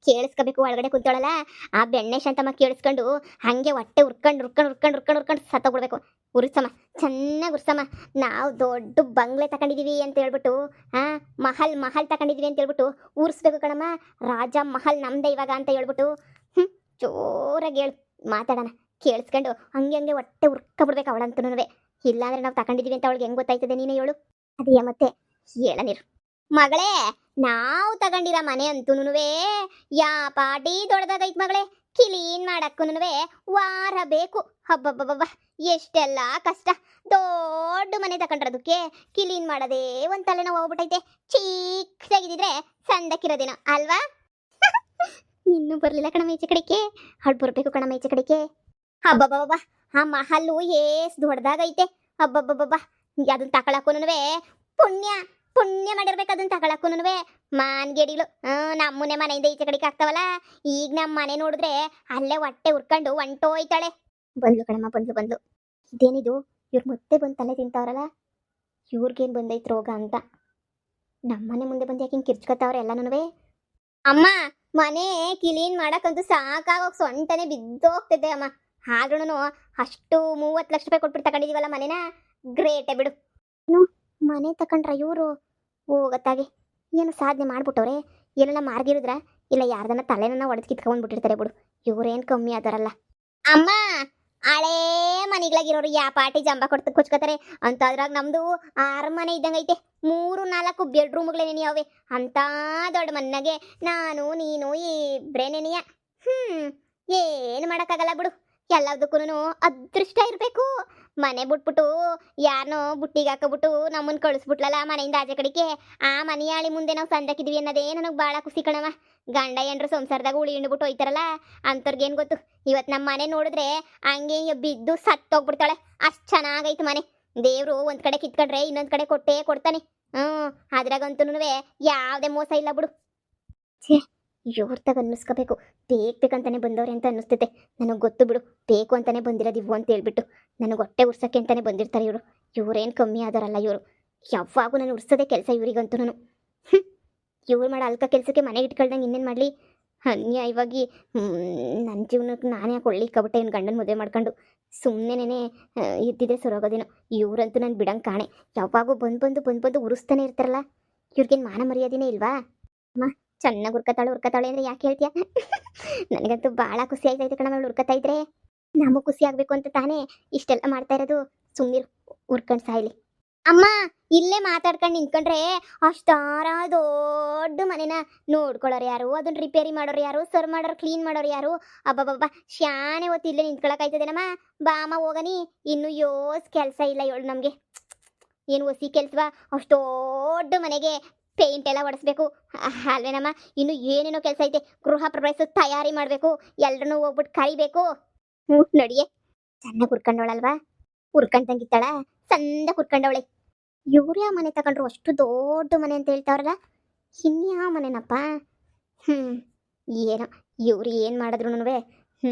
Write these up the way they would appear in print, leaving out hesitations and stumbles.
ಕೇಳಿಸ್ಕೋಬೇಕು. ಒಳಗಡೆ ಕುಂತೋಳಲ್ಲ ಆ ಬೆಣ್ಣೆ ಶಾಂತಮ್ಮ ಕೇಳಿಸ್ಕೊಂಡು ಹಂಗೆ ಹೊಟ್ಟೆ ಉರ್ಕೊಂಡು ಸತ್ತೋಗ್ಬಿಡ್ಬೇಕು. ಉರ್ಸಮ್ಮ, ಚೆನ್ನಾಗಿ ಉರ್ಸಮ್ಮ. ನಾವು ದೊಡ್ಡ ಬಂಗ್ಲೆ ತಗೊಂಡಿದೀವಿ ಅಂತ ಹೇಳ್ಬಿಟ್ಟು, ಆ ಮಹಲ್ ತಗೊಂಡಿದೀವಿ ಅಂತ ಹೇಳ್ಬಿಟ್ಟು ಉರ್ಸ್ಬೇಕು ಕಣಮ್ಮ. ರಾಜ ಮಹಲ್ ನಮ್ದೆ ಇವಾಗ ಅಂತ ಹೇಳ್ಬಿಟ್ಟು ಜೋರಾಗಿ ಹೇಳು, ಮಾತಾಡೋಣ. ಕೇಳಿಸ್ಕೊಂಡು ಹಂಗೆ ಹೊಟ್ಟೆ ಉರ್ಕೊಬಿಡ್ಬೇಕು ಅವಳಂತೂ. ಇಲ್ಲಾಂದ್ರೆ ನಾವು ತಗೊಂಡಿದೀವಿ ಅಂತ ಅವಳಿಗೆ ಹೆಂಗ್ ಗೊತ್ತಾಯ್ತದೆ ನೀನೇ ಹೇಳು. ಅದೇ ಮತ್ತೆ ಹೇಳನಿರು ಮಗಳೇ. ನಾವು ತಗೊಂಡಿರೋ ಮನೆ ಅಂತೂನುವೆ ಯಾ ಪಾಟಿ ದೊಡ್ಡದಾಗೈತ್ ಮಗಳೇ. ಕ್ಲೀನ್ ಮಾಡಕ್ಕೂನುವೆ ವಾರ ಬೇಕು. ಹಬ್ಬಬ್ಬಬ್ಬ ಎಷ್ಟೆಲ್ಲ ಕಷ್ಟ. ದೊಡ್ಡ ಮನೆ ತಗೊಂಡ್ರದಕ್ಕೆ ಕ್ಲೀನ್ ಮಾಡೋದೇ ಒಂದ್ ತಲೆನೋವು ಹೋಗ್ಬಿಟ್ಟೈತೆ. ಚಿಕ್ಕದಾಗಿದ್ರೆ ಸಂದಕ್ಕಿರೋದೇನೋ ಅಲ್ವಾ? ಇನ್ನೂ ಬರ್ಲಿಲ್ಲ ಕಣಮ್ಮ ಈಚೆ ಕಡೆಗೆ. ಅವಳು ಬರ್ಬೇಕು ಕಣಮ್ಮ ಈಚೆ ಕಡೆಗೆ. ಹಬ್ಬಬ್ಬಬ್ಬ ಆ ಮಹಲ್ಲು ಏಸ್ ದೊಡ್ಡದಾಗೈತೆ. ಹಬ್ಬಬ್ಬಬ್ಬ ಅದನ್ನ ತಕೊಳಕ್ಕೂನುವೆ ಪುಣ್ಯ ಮಾಡಿರ್ಬೇಕು. ಅದನ್ನ ತಗೊಳಕ್ಕೂನುವೆ ಮಾನ್ಗೇಡಿಗಳು. ನಮ್ಮನೆ ಮನೆಯಿಂದ ಈಚೆ ಕಡೆಗೆ ಆಗ್ತಾವಲ್ಲ. ಈಗ ನಮ್ಮ ಮನೆ ನೋಡಿದ್ರೆ ಅಲ್ಲೇ ಹೊಟ್ಟೆ ಉರ್ಕೊಂಡು ಹೊಂಟೋಯ್ತಾಳೆ. ಬಂದ್ಲು ಕಣಮ್ಮ, ಬಂದ್ಲು. ಇದೇನಿದು ಇವ್ರು ಮತ್ತೆ ಬಂದು ತಲೆ ತಿಂತಾವ್ರಲ್ಲ. ಇವ್ರಿಗೇನು ಬಂದೈತ್ ರೋಗ ಅಂತ. ನಮ್ಮನೆ ಮುಂದೆ ಬಂದು ಯಾಕೆ ಹಿಂಗೆ ಕಿರ್ಚ್ಕೊತಾವ್ರೆ ಎಲ್ಲನೂ. ಅಮ್ಮ, ಮನೆ ಕ್ಲೀನ್ ಮಾಡಕ್ಕಂತೂ ಸಾಕಾಗೋಗಿ ಸೊಂಟನೆ ಬಿದ್ದೋಗ್ತಿದ್ದೆ ಅಮ್ಮ. ಆದ್ರೂ ಅಷ್ಟು 30 ಲಕ್ಷ ರೂಪಾಯಿ ಕೊಟ್ಬಿಟ್ಟು ತಗೊಂಡಿದೀವಲ್ಲ ಮನೆನ. ಗ್ರೇಟೇ ಬಿಡು. ಮನೆ ತಕೊಂಡ್ರ ಇವರು ಹೋಗತ್ತಾಗೆ ಏನು ಸಾಧನೆ ಮಾಡ್ಬಿಟ್ಟವ್ರೆ. ಏನೆಲ್ಲ ಮಾರ್ಗಿರಿದ್ರ ಇಲ್ಲ ಯಾರ್ದನ್ನ ತಲೆನ ಒಡೆದು ಕಿತ್ಕೊಂಡ್ಬಿಟ್ಟಿರ್ತಾರೆ ಬಿಡು. ಇವ್ರೇನು ಕಮ್ಮಿ ಆದಾರಲ್ಲ. ಅಮ್ಮ, ಹಳೇ ಮನೆಗಳಾಗಿರೋರು ಯಾ ಪಾಟಿ ಜಂಬ ಕೊಡ್ತು ಕುಚ್ಕೋತಾರೆ ಅಂತ. ಅದ್ರಾಗ ನಮ್ದು 6 ಮನೆ ಇದ್ದಂಗೈತೆ. 3-4 ಬೆಡ್ರೂಮ್ಗಳೇ ನೆನೆಯವೆ ಅಂತ ದೊಡ್ಡ ಮನೆಗೆ. ನಾನು ನೀನು ಇಬ್ರೇ ನೆನೆಯ. ಏನು ಮಾಡೋಕ್ಕಾಗಲ್ಲ ಬಿಡು. ಎಲ್ಲದಕ್ಕೂ ಅದೃಷ್ಟ ಇರಬೇಕು. ಮನೆ ಬಿಟ್ಬಿಟ್ಟು ಯಾರನ್ನೋ ಬುಟ್ಟಿಗೆ ಹಾಕೋಬಿಟ್ಟು ನಮ್ಮನ್ನು ಕಳಿಸ್ಬಿಟ್ಲಲ್ಲ ಮನೆಯಿಂದ ಆಚೆ ಕಡೆಗೆ. ಆ ಮನೆಯಾಳಿ ಮುಂದೆ ನಾವು ಸಂದಕ್ಕಿದ್ವಿ ಅನ್ನೋದೇ ನನಗೆ ಭಾಳ ಖುಷಿ ಕಣವ. ಗಂಡ ಎಂಡ್ರು ಸಂಸಾರದಾಗ ಉಳಿ ಹಿಂಡ್ಬಿಟ್ಟು ಹೋಯ್ತಾರಲ್ಲ ಅಂಥವ್ರಿಗೇನು ಗೊತ್ತು. ಇವತ್ತು ನಮ್ಮ ಮನೆ ನೋಡಿದ್ರೆ ಹಂಗೆ ಬಿದ್ದು ಸತ್ತೋಗ್ಬಿಡ್ತಾಳೆ. ಅಷ್ಟು ಚೆನ್ನಾಗೈತೆ ಮನೆ. ದೇವರು ಒಂದು ಕಡೆ ಕಿತ್ಕೊಂಡ್ರೆ ಇನ್ನೊಂದು ಕಡೆ ಕೊಟ್ಟೇ ಕೊಡ್ತಾನೆ. ಅದ್ರಾಗಂತೂ ಯಾವುದೇ ಮೋಸ ಇಲ್ಲ ಬಿಡು. ಛೇ, ಇವ್ರತಾಗ ಅನ್ನಿಸ್ಕೋಬೇಕು. ಬೇಕಂತಾನೆ ಬಂದವ್ರೆ ಅಂತ ಅನ್ನಿಸ್ತೈತೆ. ನನಗೆ ಗೊತ್ತು ಬಿಡು, ಬೇಕು ಅಂತಾನೆ ಬಂದಿರೋದು ಇವು ಅಂತ ಹೇಳ್ಬಿಟ್ಟು. ನನಗೆ ಹೊಟ್ಟೆ ಉರ್ಸೋಕ್ಕೆ ಅಂತಾನೆ ಬಂದಿರ್ತಾರೆ ಇವರು. ಇವ್ರೇನು ಕಮ್ಮಿ ಆದಾರಲ್ಲ ಇವರು. ಯಾವಾಗೂ ನಾನು ಉರ್ಸೋದೇ ಕೆಲಸ ಇವರಿಗಂತೂ. ಇವ್ರು ಮಾಡೋ ಅಲ್ಕ ಕೆಲಸಕ್ಕೆ ಮನೆಗೆ ಇಟ್ಕೊಳ್ದಂಗೆ ಇನ್ನೇನು ಮಾಡಲಿ. ಅನ್ಯಾಯವಾಗಿ ನನ್ನ ಜೀವನಕ್ಕೆ ನಾನೇ ಕೊಳ್ಳಿ ಕಬಿಟ್ಟೆ. ಇವ್ನು ಗಂಡನ ಮದುವೆ ಮಾಡ್ಕೊಂಡು ಸುಮ್ಮನೆ ಇದ್ದಿದ್ದೆ ಸರೋಗೋದೇನೋ. ಇವರಂತೂ ನಾನು ಬಿಡಂಗೆ ಕಾಣೆ. ಯಾವಾಗೂ ಬಂದು ಉರಿಸ್ತಾನೆ ಇರ್ತಾರಲ್ಲ. ಇವ್ರಿಗೇನು ಮಾನ ಮರ್ಯಾದೆನೇ ಇಲ್ವಾ? ಅಮ್ಮ, ಚೆನ್ನಾಗಿ ಉರ್ಕತಾಳೆ ಅಂದರೆ ಯಾಕೆ ಹೇಳ್ತೀಯ? ನನಗಂತೂ ಭಾಳ ಖುಷಿ ಆಯ್ತೈತೆ ಕಣಮ್ಮ. ಅವಳು ಉರ್ಕತಾ ಇದ್ರೆ ನಮಗೂ ಖುಷಿ ಆಗಬೇಕು ಅಂತ ತಾನೇ ಇಷ್ಟೆಲ್ಲ ಮಾಡ್ತಾ ಇರೋದು. ಸುಮ್ಮನಿರು, ಉರ್ಕೊಂಡು ಸಾಯ್ಲಿ. ಅಮ್ಮ, ಇಲ್ಲೇ ಮಾತಾಡ್ಕೊಂಡು ನಿಂತ್ಕೊಂಡ್ರೆ ಅಷ್ಟಾರ ದೊಡ್ಡ ಮನೆನ ನೋಡ್ಕೊಳ್ಳೋರು ಯಾರು? ಅದನ್ನ ರಿಪೇರಿ ಮಾಡೋರು ಯಾರು? ಸರ್ವ್ ಮಾಡೋರು, ಕ್ಲೀನ್ ಮಾಡೋರು ಯಾರು? ಅಬ್ಬಬ್ಬಬ್ಬ ಶಾನೆ ಹೊತ್ತು ಇಲ್ಲೇ ನಿಂತ್ಕೊಳಕಾಯ್ತದೇನಮ್ಮ. ಬಾಮ ಹೋಗನಿ. ಇನ್ನು ಯೋಸ್ ಕೆಲಸ ಇಲ್ಲ ಹೇಳು ನಮಗೆ. ಏನು ಹೊಸಿ ಕೆಲಸವಾ? ಅಷ್ಟು ದೊಡ್ಡ ಮನೆಗೆ ಪೇಂಟ್ ಎಲ್ಲ ಹೊಡೆಸ್ಬೇಕು ಅಲ್ವೇನಮ್ಮ. ಇನ್ನು ಏನೇನೋ ಕೆಲಸ ಐತೆ. ಗೃಹ ಪ್ರವೇಶ ತಯಾರಿ ಮಾಡಬೇಕು. ಎಲ್ರನ್ನೂ ಹೋಗ್ಬಿಟ್ಟು ಕರಿಬೇಕು. ನಡಿಯೇ. ಚೆನ್ನಾಗಿ ಉರ್ಕೊಂಡವಳಲ್ವಾ? ಉರ್ಕೊಂಡಂಗಿತ್ತಾಳ, ಚಂದ ಉರ್ಕೊಂಡವಳೆ. ಇವ್ರು ಯಾವ ಮನೆ ತಗೊಂಡ್ರು ಅಷ್ಟು ದೊಡ್ಡ ಮನೆ ಅಂತ ಹೇಳ್ತಾವ್ರಲ್ಲ. ಇನ್ಯಾವ ಮನೆನಪ್ಪ? ಏನೋ ಇವ್ರು ಏನು ಮಾಡಿದ್ರು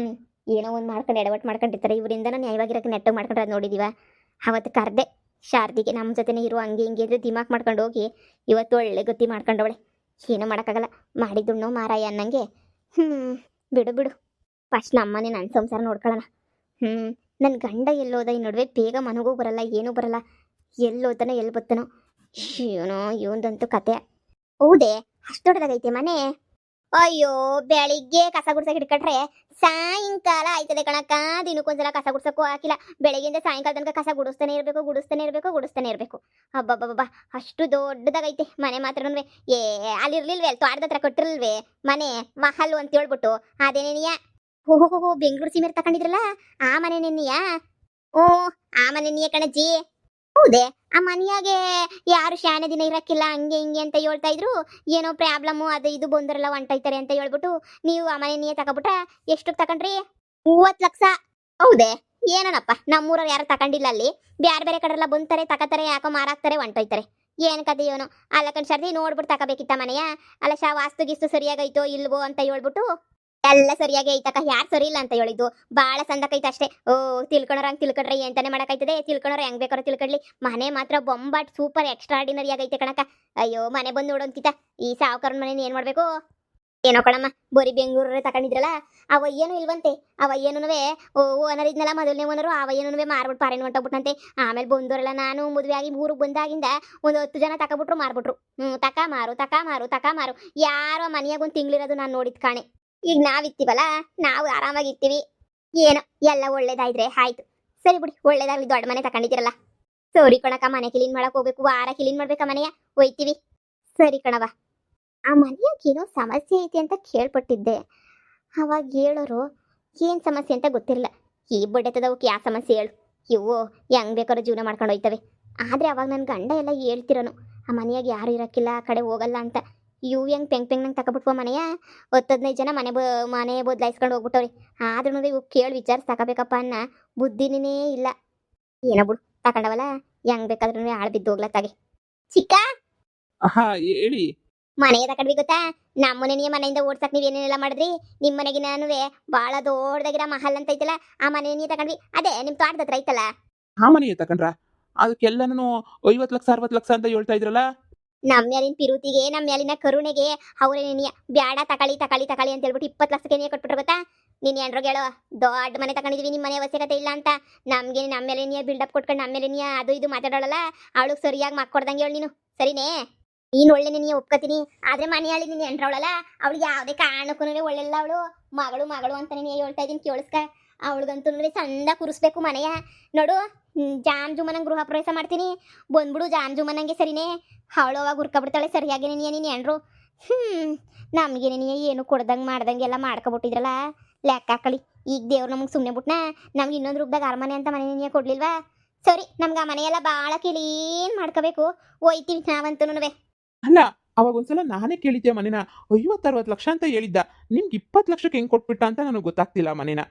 ಏನೋ ಒಂದು ಮಾಡ್ಕೊಂಡು ಎಡವಟ್ಟು ಮಾಡ್ಕೊಂಡಿರ್ತಾರೆ. ಇವರಿಂದ ನ್ಯಾಯವಾಗಿರೋಕ್ಕೆ ನೆಟ್ಟಗೆ ಮಾಡ್ಕೊಂಡ್ರೆ ಅದು ನೋಡಿದೀವ. ಅವತ್ತು ಕರೆದೆ ಶಾರದಿಗೆ ನಮ್ಮ ಜೊತೆನೇ ಇರು, ಹಂಗೆ ಹಿಂಗೆ ಇದ್ರೆ ದಿಮಾಕ್ ಮಾಡ್ಕೊಂಡು ಹೋಗಿ ಇವತ್ತು ಒಳ್ಳೆ ಗತಿ ಮಾಡ್ಕೊಂಡವಳೆ. ಏನೋ ಮಾಡೋಕ್ಕಾಗಲ್ಲ, ಮಾಡಿದ್ದುಣ್ಣೋ ಮಾರಾಯ ಅನ್ನಂಗೆ. ಬಿಡು. ಫಸ್ಟ್ ನಮ್ಮನೆ ನನ್ನ ಸಂಸಾರ ನೋಡ್ಕೊಳ್ಳೋಣ. ನನ್ನ ಗಂಡ ಎಲ್ಲೋದ ಈ ನಡುವೆ? ಬೇಗ ಮನೆಗೂ ಬರಲ್ಲ, ಏನೂ ಬರಲ್ಲ. ಎಲ್ಲೋತಾನೋ ಎಲ್ಲಿ ಬತ್ತಾನೋ ಏನೋ ಇವಂದಂತೂ ಕತೆ. ಹೌದೇ, ಅಷ್ಟು ದೊಡ್ಡದಾಗೈತೆ ಮನೆ? ಅಯ್ಯೋ, ಬೆಳಿಗ್ಗೆ ಕಸ ಗುಡ್ಸಕ್ಕೆ ಹಿಡ್ಕೊಂಡ್ರೆ ಸಾಯಂಕಾಲ ಆಯ್ತದೆ ಕಣಕ್ಕ. ದಿನಕ್ಕೊಂದ್ಸಲ ಕಸ ಗುಡ್ಸಕ್ಕೂ ಹಾಕಿಲ್ಲ. ಬೆಳಗ್ಗೆಯಿಂದ ಸಾಯಂಕಾಲ ತನಕ ಕಸ ಗುಡಿಸ್ತಾನೆ ಇರಬೇಕು. ಹಬ್ಬಬ್ಬಬ್ಬ ಅಷ್ಟು ದೊಡ್ಡದಾಗೈತೆ ಮನೆ ಮಾತ್ರನೂ. ಅಲ್ಲಿರ್ಲಿಲ್ವೇ? ಅಲ್ಲಿ ತೋಟದ ಹತ್ರ ಕೊಟ್ಟಿರ್ಲಿಲ್ವೇ ಮನೆ ಮಹಲ್ಲು ಅಂತ ಹೇಳ್ಬಿಟ್ಟು? ಅದೇನೇನಿಯಾ? ಓಹೋ, ಬೆಂಗಳೂರು ಸೀಮೆ ತಗೊಂಡಿದ್ರಲ್ಲ ಆ ಮನೆ ನೆನ್ನಿಯಾ? ಓ, ಆ ಮನೆ ನೀಯ ಕಣಜ್ಜಿ. ಹೌದೇ, ಆ ಮನೆಯಾಗೆ ಯಾರು ಶಾನೆ ದಿನ ಇರಕ್ಕಿಲ್ಲ ಹಂಗೆ ಹಿಂಗೆ ಅಂತ ಹೇಳ್ತಾ ಇದ್ರು. ಏನೋ ಪ್ರಾಬ್ಲಮ್ಮು ಅದು ಇದು ಬಂದರೆಲ್ಲ ಹೊಂಟೈತಾರೆ ಅಂತ ಹೇಳ್ಬಿಟ್ಟು ನೀವು ಆ ಮನೆ ನೀಯೇ ತಗೊಬಿಟ್ರ. ಎಷ್ಟಕ್ಕೆ ತಗೊಂಡ್ರಿ? 30 ಲಕ್ಷ. ಹೌದೇ, ಏನನಪ್ಪ ನಮ್ಮೂರವ್ರು ಯಾರು ತಗೊಂಡಿಲ್ಲ. ಅಲ್ಲಿ ಬೇರೆ ಕಡೆಲ್ಲ ಬಂತಾರೆ, ತಗೋತಾರೆ, ಯಾಕೋ ಮಾರಾಕ್ತಾರೆ, ಹೊಂಟೋಯ್ತಾರೆ. ಏನು ಕತೆ ಏನೋ. ಅಲ್ಲ ಕಣ್ ಸರ್ದಿ ನೋಡ್ಬಿಟ್ಟು ತಗೋಬೇಕಿತ್ತ ಮನೆಯ. ಅಲ್ಲ ವಾಸ್ತು ಗಿಸ್ತು ಸರಿಯಾಗೈತೋ ಇಲ್ವೋ ಅಂತ ಹೇಳ್ಬಿಟ್ಟು ಎಲ್ಲ ಸರಿಯಾಗಿ ಐತಕ್ಕ. ಯಾರು ಸರಿ ಇಲ್ಲ ಅಂತ ಹೇಳಿದ್ದು? ಭಾಳ ಸಂದಕೈತೆ ಅಷ್ಟೇ. ತಿಳ್ಕೊಳೋರು ಹಂಗೆ ತಿಳ್ಕೊಂಡ್ರೆ ಎಂತಾನೆ ಮಾಡೋಕ್ಕಾಯ್ತದೆ? ತಿಳ್ಕೊಳೋರು ಹೆಂಗೆ ಬೇಕಾರೋ ತಿಳ್ಕೊಳ್ಳಿ. ಮನೆ ಮಾತ್ರ ಬೊಂಬಾಟ್ ಸೂಪರ್ ಎಕ್ಸ್ಟ್ರಾಡಿನರಿ ಆಗೈತೆ ಕಣಕ್ಕ. ಅಯ್ಯೋ, ಮನೆ ಬಂದು ನೋಡೋಂತಿತ್ತ ಈ ಸಾವುಕಾರನ ಮನೇನ ಏನು ಮಾಡಬೇಕು? ಏನೋ ಕಣಮ್ಮ, ಬರೀ ಬೆಂಗಳೂರೇ ತಗೊಂಡಿದ್ರಲ್ಲ, ಅವ ಏನು ಇಲ್ವಂತೆ. ಅವ ಏನೂನುವೆ ಓನರ್ ಇದ್ನಲ್ಲ, ಮೊದಲನೇ ಓನರು, ಅವ ಏನೂನುವೆ ಮಾರ್ಬಿಟ್ಟು ಪಾರೇನು ಹೊಂಟೋಗ್ಬಿಟ್ಟಂತೆ. ಆಮೇಲೆ ಬಂದವರೆಲ್ಲ ನಾನು ಮದುವೆ ಆಗಿ ಊರಿಗೆ ಬಂದಾಗಿಂದ ಒಂದು 10 ಜನ ತಕೊಬಿಟ್ರು, ಮಾರ್ಬಿಟ್ರು. ತಕ ಮಾರು ತಕ ಮಾರು ತಕ ಮಾರು, ಯಾರೋ ಮನೆಯಾಗ ಒಂದು ತಿಂಗಳಿರೋದು ನಾನು ನೋಡಿದ್ ಕಾಣೆ. ಈಗ ನಾವಿತ್ತೀವಲ್ಲ, ನಾವು ಆರಾಮಾಗಿ ಇರ್ತೀವಿ. ಏನೋ ಎಲ್ಲ ಒಳ್ಳೇದಾಯ್ದ್ರೆ ಆಯ್ತು. ಸರಿ ಬಿಡಿ, ಒಳ್ಳೇದಾಗ್ಲಿ, ದೊಡ್ಡ ಮನೆ ತಗೊಂಡಿದ್ದೀರಲ್ಲ. ಸರಿ ಕಣಕ, ಮನೆ ಕ್ಲೀನ್ ಮಾಡಕ್ ಹೋಗ್ಬೇಕು, ವಾರ ಕ್ಲೀನ್ ಮಾಡ್ಬೇಕ ಮನೆಯ, ಹೋಯ್ತೀವಿ. ಸರಿ ಕಣವ. ಆ ಮನೆಯಾಗ ಏನೋ ಸಮಸ್ಯೆ ಐತಿ ಅಂತ ಕೇಳ್ಪಟ್ಟಿದ್ದೆ. ಅವಾಗ ಹೇಳೋರು ಏನ್ ಸಮಸ್ಯೆ ಅಂತ ಗೊತ್ತಿರಲಿಲ್ಲ. ಈ ಬಡ್ಡೆತದವಕ್ಕೆ ಯಾವ ಸಮಸ್ಯೆ ಹೇಳು, ಇವು ಹೆಂಗ್ ಬೇಕಾದ್ರೂ ಜೀವನ ಮಾಡ್ಕೊಂಡು ಹೋಯ್ತವೆ. ಆದ್ರೆ ಅವಾಗ ನನ್ನ ಗಂಡ ಎಲ್ಲ ಹೇಳ್ತಿರೋನು, ಆ ಮನೆಯಾಗ ಯಾರು ಇರಕ್ಕಿಲ್ಲ, ಆ ಕಡೆ ಹೋಗಲ್ಲ ಅಂತ. ಇವು ಹೆಂಗ್ ನಂಗೆ ತಗೊಬಿಟ್ವ ಮನೆಯ. 10-15 ಜನ ಮನೆ ಬದಲಾಯಿಸ್ಕೊಂಡು ಹೋಗ್ಬಿಟ್ಟವ್ರಿ. ಆದ್ರೂ ಇವು ಕೇಳಿ ವಿಚಾರಿಸಿ ತಗೋಬೇಕಪ್ಪ ಅನ್ನ ಬುದ್ಧಿನೇ ಇಲ್ಲ. ಏನೋ ಬಿಡು, ತಗೊಂಡವಲ್ಲ, ಹೆಂಗ್ ಬೇಕಾದ್ರೂ ಆಳ್ ಬಿದ್ದು ಹೋಗ್ಲತ್ತಾಗೆ. ಚಿಕ್ಕ ಹೇಳಿ. ಮನೆಯ ತಕೊಂಡ್ವಿ ಗೊತ್ತಾ. ನಮ್ಮನೆ ಮನೆಯಿಂದ ಓಡ್ಸಕ್ ನೀವ್ ಏನೇನೆಲ್ಲ ಮಾಡಿದ್ರಿ. ನಿಮ್ ಮನೆಗೆ ನಾನುವೆ ಬಾಳ ದೊಡ್ಡದಾಗಿರೋ ಮಹಲ್ ಅಂತ ಐತಲ್ಲ, ಆ ಮನೆ ತಕೊಂಡ್ವಿ. ಅದೇ ನಿಮ್ ತೋಟದ ಹತ್ರ ಐತಲ್ಲ, ಆ ಮನೆ ತಕೊಂಡ್ರ? ಅದಕ್ಕೆಲ್ಲನೂ 50 ಲಕ್ಷ 60 ಲಕ್ಷ ಅಂತ ಹೇಳ್ತಾ ಇದ್ರಲ್ಲ. ನಮ್ಮ ಮೇಲಿನ ಪಿರುತಿಗೆ, ನಮ್ಮ ಮೇಲಿನ ಕರುಣೆಗೆ ಅವರೇ ನೀನಿಯ ಬ್ಯಾಡ ತಕಳಿ ತಕಳಿ ತಕಳಿ ಅಂತ ಹೇಳ್ಬಿಟ್ಟು 20 ಲಕ್ಷಕ್ಕೆ ನೀ ಕೊಟ್ಬಿಟ್ರೆ ಗೊತ್ತಾ. ನೀನ್ ಏನ್ರೋಗ ಹೇಳೋ, ದೊಡ್ಡ ಮನೆ ತಗೊಂಡಿದ್ವಿ, ನಿಮ್ಮ ಮನೆ ಅವಶ್ಯಕತೆ ಇಲ್ಲ ಅಂತ. ನಮ್ಗೆ ನಮ್ಮ ಮೇಲೆ ನೀ ಬಿಲ್ಡಪ್ ಕೊಟ್ಕೊಂಡು ನಮ್ಮ ಮೇಲೆ ನೀ ಅದು ಇದು ಮಾತಾಡೋಳಲ್ಲ, ಅವಳಿಗೆ ಸರಿಯಾಗಿ ಮಾಡ್ಕೊಡ್ದಂಗೆ ಹೇಳಿ ನೀನು, ಸರಿನೇ? ನೀನ್ ಒಳ್ಳೆನೆ, ನೀ ಒಪ್ಕೋತೀನಿ. ಆದ್ರೆ ಮನೆಯಾಳಿ ನೀನು ಎಂಟ್ರವಳಲ್ಲ, ಅವಳಿಗೆ ಯಾವುದೇ ಕಾರಣಕ್ಕೂ ಒಳ್ಳೆಲ್ಲ. ಅವಳು ಮಗಳು ಮಗಳು ಅಂತಾನೆ ನೀ ಹೇಳ್ತಾ ಇದೀನಿ, ಕೇಳಿಸ್ಕ. ಅವಳಿಗಂತೂ ಚಂದ ಕುರಿಸ್ಬೇಕು ಮನೆಯ. ನೋಡು, ಜಾಮ್ ಜುಮನಂಗೆ ಗೃಹ ಪ್ರವೇಶ ಮಾಡ್ತೀನಿ, ಬಂದ್ಬಿಡು ಜಾಮ್ ಜುಮನಂಗೆ, ಸರಿನೇ? ಅವಳು ಅವಾಗ ಹುರ್ಕೊಬಿಡ್ತಾಳೆ, ಸರಿಯಾಗಿ ನೀನು ಎಂಡ್ರು. ನಮ್ಗೇನೆ ನೀ ಏನು ಕೊಡ್ದಂಗೆ ಮಾಡ್ದಂಗೆ ಎಲ್ಲ ಮಾಡ್ಕೊಬಿಟ್ಟಿದ್ರಲ್ಲ, ಲೆಕ್ಕ ಹಾಕಳಿ. ಈಗ ದೇವ್ರು ನಮಗೆ ಸುಮ್ಮನೆ ಬಿಟ್ನಾ, ನಮ್ಗೆ ಇನ್ನೊಂದು ರೂಪದಾಗ ಅರಮನೆ ಅಂತ ಮನೆ ನೀನು ಕೊಡ್ಲಿಲ್ವಾ? ಸರಿ, ನಮ್ಗೆ ಆ ಮನೆಯೆಲ್ಲ ಭಾಳ ಕ್ಲೀನ್ ಮಾಡ್ಕೋಬೇಕು, ಹೋಯ್ತೀವಿ ನಾವಂತೂ. ಅಲ್ಲ, ಅವಾಗ ಒಂದ್ಸಲ ನಾನೇ ಕೇಳಿದ್ದೆ ಮನೇನ. 50-60 ಲಕ್ಷ ಅಂತ ಹೇಳಿದ್ದ. ನಿಮ್ಗೆ 20 ಲಕ್ಷಕ್ಕೆ ಹೆಂಗ್ ಕೊಟ್ಬಿಟ್ಟ ಅಂತ ನನಗೆ ಗೊತ್ತಾಗ್ತಿಲ್ಲ ಮನೇನ.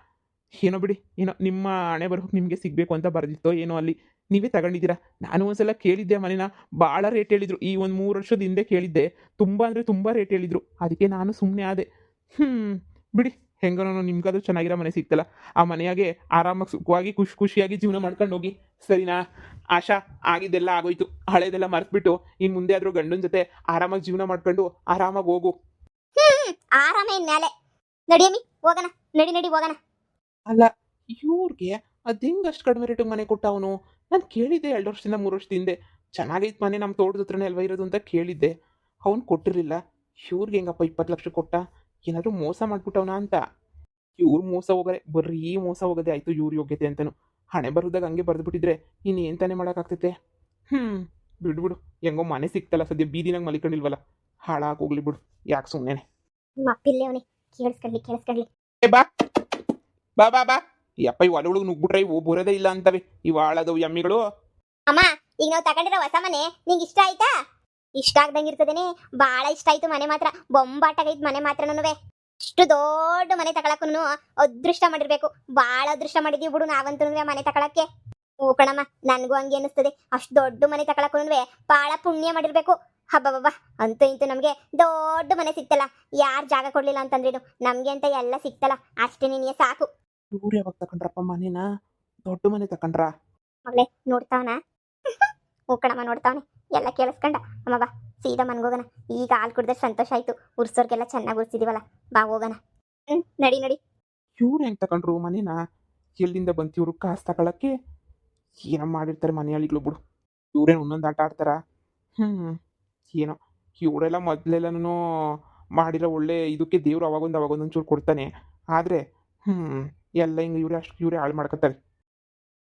ಏನೋ ಬಿಡಿ, ಏನೋ ನಿಮ್ಮ ಹಣೆ ಬರೋಕೆ ನಿಮಗೆ ಸಿಗಬೇಕು ಅಂತ ಬರೆದಿತ್ತೋ ಏನೋ, ಅಲ್ಲಿ ನೀವೇ ತಗೊಂಡಿದ್ದೀರಾ. ನಾನು ಒಂದ್ಸಲ ಕೇಳಿದ್ದೆ ಮನೇನ, ಭಾಳ ರೇಟ್ ಹೇಳಿದ್ರು. ಈ ಒಂದು 3 ವರ್ಷದ ಹಿಂದೆ ಕೇಳಿದ್ದೆ, ತುಂಬ ಅಂದರೆ ತುಂಬ ರೇಟ್ ಹೇಳಿದ್ರು. ಅದಕ್ಕೆ ನಾನು ಸುಮ್ಮನೆ ಆದೆ. ಬಿಡಿ, ಹೆಂಗೋ ನಿಮ್ಗಾದ್ರೂ ಚೆನ್ನಾಗಿರೋ ಮನೆ ಸಿಗ್ತಲ್ಲ, ಆ ಮನೆಯಾಗೆ ಆರಾಮಾಗಿ ಸುಖವಾಗಿ ಖುಷಿಯಾಗಿ ಜೀವನ ಮಾಡ್ಕೊಂಡು ಹೋಗಿ, ಸರಿನಾ? ಆಶಾ, ಆಗಿದ್ದೆಲ್ಲ ಆಗೋಯ್ತು, ಹಳೇದೆಲ್ಲ ಮರ್ತ್ಬಿಟ್ಟು ಇನ್ನು ಮುಂದೆ ಆದರೂ ಗಂಡನ ಜೊತೆ ಆರಾಮಾಗಿ ಜೀವನ ಮಾಡ್ಕೊಂಡು ಆರಾಮಾಗಿ ಹೋಗು. ಆರಾಮ ಮೇಲೆ ನಡಿಯಮ್ಮಿ, ಹೋಗೋಣ, ನಡಿ ಹೋಗೋಣ. ಅಲ್ಲ, ಇವ್ರಿಗೆ ಅದು ಹೆಂಗೆ ಅಷ್ಟು ಕಡಿಮೆ ರೇಟಿಗೆ ಮನೆ ಕೊಟ್ಟ ಅವನು? ನಾನು ಕೇಳಿದ್ದೆ 2 ವರ್ಷದಿಂದ 3 ವರ್ಷದ ಹಿಂದೆ, ಚೆನ್ನಾಗೈತೆ ಮನೆ, ನಮ್ಮ ತೋಟದ ಹತ್ರನೇ ಅಲ್ವಾ ಇರೋದು ಅಂತ ಕೇಳಿದ್ದೆ. ಅವ್ನು ಕೊಟ್ಟಿರಲಿಲ್ಲ. ಇವ್ರಿಗೆ ಹೆಂಗಪ್ಪ 20 ಲಕ್ಷ ಕೊಟ್ಟ? ಏನಾದರೂ ಮೋಸ ಮಾಡ್ಬಿಟ್ಟವನ ಅಂತ. ಇವ್ರು ಮೋಸ ಹೋಗರೆ, ಬರೀ ಮೋಸ ಹೋಗೋದೇ ಆಯಿತು ಇವ್ರ ಯೋಗ್ಯತೆ ಅಂತನು. ಹಣೆ ಬರೋದಾಗ ಹಂಗೆ ಬರೆದ್ಬಿಟ್ಟಿದ್ರೆ ಇನ್ನೇನು ತಾನೇ ಮಾಡೋಕ್ಕಾಗ್ತೈತೆ. ಬಿಡು, ಹೆಂಗೋ ಮನೆ ಸಿಕ್ತಲ್ಲ ಸದ್ಯ, ಬೀದಿನಾಗ ಮಲಿಕೊಂಡಿಲ್ವಲ್ಲ, ಹಾಳಾಗಿ ಹೋಗ್ಲಿ ಬಿಡು, ಯಾಕೆ ಸುಮ್ಮನೆ. ಮಪ್ಪಿಲ್ಲೇ ಅವನೇ, ಕೇಳಿಸ್ಕೊಳ್ಳಿ. ಬಾ ಬಾ ಬಾ ಬಾ ಯಪ್ಪ, ಈ ಒಳಗೆ ನುಗ್ಬಿಟ್ರೆ ಇವು ಬರೋದೇ ಇಲ್ಲ ಅಂತವೆ, ಇವು ಹಾಳಾದವು ಎಮ್ಮಿಗಳು. ಅಮ್ಮ, ಈಗ ನಾವು ತಗೊಂಡಿರೋ ಹೊಸ ಮನೆ ನಿಂಗೆ ಇಷ್ಟ ಆಯ್ತಾ? ಇಷ್ಟ ಆಗ್ದಂಗೆ ಇರ್ತದೇನೆ, ಭಾಳ ಇಷ್ಟ ಆಯ್ತು ಮನೆ ಮಾತ್ರ. ಬೊಂಬಾಟಾಗೈತ್ ಮನೆ ಮಾತ್ರ. ಅಷ್ಟು ದೊಡ್ಡ ಮನೆ ತಗೊಳಕ್ಕೂ ಅದೃಷ್ಟ ಮಾಡಿರ್ಬೇಕು, ಭಾಳ ಅದೃಷ್ಟ ಮಾಡಿದೀವಿ ಬಿಡು ನಾವಂತೂ ಮನೆ ತಗೊಳಕ್ಕೆ. ಹೂ ಕಣಮ್ಮ, ನನಗೂ ಹಂಗೆ ಅನಿಸ್ತದೆ. ಅಷ್ಟು ದೊಡ್ಡ ಮನೆ ತಗೊಳಕ್ಕೂ ಭಾಳ ಪುಣ್ಯ ಮಾಡಿರ್ಬೇಕು. ಹಬ್ಬಬ್ಬ, ಅಂತೂ ಇಂತೂ ನಮಗೆ ದೊಡ್ಡ ಮನೆ ಸಿಕ್ತಲ್ಲ, ಯಾರು ಜಾಗ ಕೊಡ್ಲಿಲ್ಲ ಅಂತಂದ್ರೇನು, ನಮ್ಗೆ ಅಂತ ಎಲ್ಲ ಸಿಕ್ತಲ್ಲ, ಅಷ್ಟೇ ನೀನೇ ಸಾಕು. ಇವ್ರು ಯಾವಾಗ ತಕೊಂಡ್ರಪ್ಪ ಮನೇನ? ದೊಡ್ಡ ಮನೆ ತಕೊಂಡ್ರ? ಮಗಳೇ ನೋಡ್ತಾವನ? ಹೂ ಕಣಮ್ಮ, ನೋಡ್ತಾವನೆ, ಎಲ್ಲ ಕೇಳಿಸ್ಕೊಂಡ. ಅಮ್ಮ ಬಾ, ಸೀದಾ ಮನ್ಗೋಗಣ. ಈಗ ಹಾಲು ಕುಡ್ದ್ರೆ ಸಂತೋಷ ಆಯ್ತು, ಉರ್ಸೋರ್ಗೆಲ್ಲ ಚೆನ್ನಾಗಿ ಉರ್ಸಿದೀವಲ್ಲ, ಬಾ ಹೋಗೋಣ. ನಡಿ. ಇವ್ರು ಹೆಂಗೆ ತಕೊಂಡ್ರು ಮನೇನ? ಎಲ್ಲಿಂದ ಬಂತು ಇವ್ರು ಕಾಸು ತಗೊಳಕ್ಕೆ? ಏನೋ ಮಾಡಿರ್ತಾರೆ ಮನೆಯಾಳಿಗಳು ಬಿಡು. ಇವ್ರೇನು ಒಂದೊಂದು ಆಟ ಆಡ್ತಾರ? ಏನೋ ಇವರೆಲ್ಲ ಮೊದಲೆಲ್ಲನೂ ಮಾಡಿರೋ ಒಳ್ಳೆ ಇದಕ್ಕೆ ದೇವ್ರು ಅವಾಗೊಂದು ಒಂಚೂರು ಕೊಡ್ತಾನೆ. ಆದರೆ ಎಲ್ಲ ಹಿಂಗೆ ಇವರೇ ಹಾಳು ಮಾಡ್ಕೊತಾರೆ.